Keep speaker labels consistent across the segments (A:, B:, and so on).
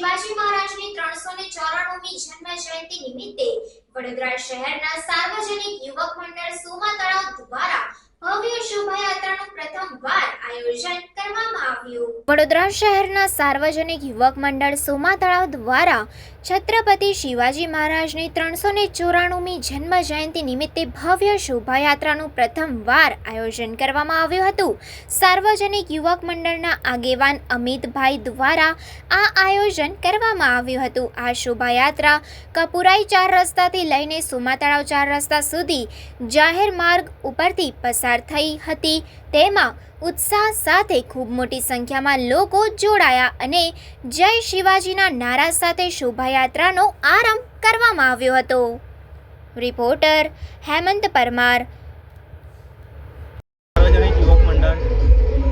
A: શિવાજી મહારાજની 394મી જન્મ જયંતિ નિમિત્તે વડોદરા શહેરના સાર્વજનિક યુવક મંડળ સોમા તળાવ દ્વારા ભવ્ય શોભાયાત્રાનું પ્રથમવાર આયોજન કરવામાં આવ્યું। વડોદરા શહેરના સાર્વજનિક યુવક મંડળ સોમા તળાવ દ્વારા છત્રપતિ શિવાજી મહારાજની 394મી જન્મ જયંતિ નિમિત્તે ભવ્ય શોભાયાત્રાનું પ્રથમવાર આયોજન કરવામાં આવ્યું હતું। સાર્વજનિક યુવક મંડળના આગેવાન અમિતભાઈ દ્વારા આ આયોજન કરવામાં આવ્યું હતું। આ શોભાયાત્રા કપુરાઈ 4 રસ્તાથી લઈને સોમા તળાવ 4 રસ્તા સુધી જાહેર માર્ગ ઉપરથી પસાર થઈ હતી। તેમાં ઉત્સાહ સાથે ખૂબ મોટી સંખ્યામાં લોકો જોડાયા અને જય શિવાજીના નારા સાથે શોભાયાત્રાનો આરંભ કરવામાં આવ્યો હતો। રિપોર્ટર હેમંત પરમાર।
B: સાર્વજનિક યુવક મંડળ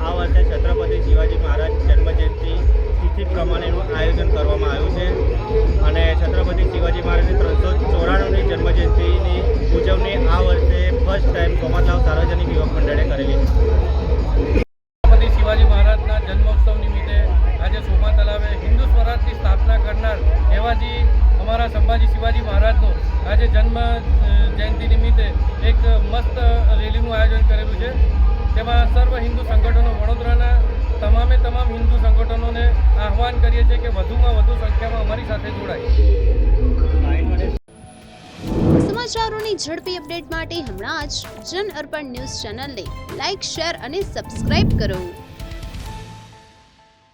B: આ વર્ષે છત્રપતિ શિવાજી મહારાજ જન્મજયંતિ તિથિ પ્રમાણેનું આયોજન કરવામાં આવ્યું છે અને છત્રપતિ શિવાજી મહારાજની 394મી જન્મજયંતિની ઉજવણી આ વર્ષે ફર્સ્ટ ટાઈમ સોમા તળાવ સાર્વજનિક યુવક મંડળે કરેલી છે।
C: છત્રપતિ શિવાજી મહારાજના જન્મોત્સવ નિમિત્તે આજે સોમા તળાવે હિન્દુ સ્વરાજની સ્થાપના કરનાર એવાજી અમારા સંભાજી શિવાજી મહારાજનો આજે જન્મ જયંતિ નિમિત્તે એક મસ્ત રેલીનું આયોજન કરેલું છે। તેમાં સર્વ હિન્દુ સંગઠનો વડોદરાના તમામ હિન્દુ સંગઠનોને આહ્વાન કરીએ છીએ કે વધુમાં વધુ સંખ્યામાં અમારી સાથે જોડાય।
D: સમાચારોની ઝડપી અપડેટ માટે હમણાં જ જન અર્પણ ન્યૂઝ ચેનલને લાઇક, શેર અને સબસ્ક્રાઇબ કરો।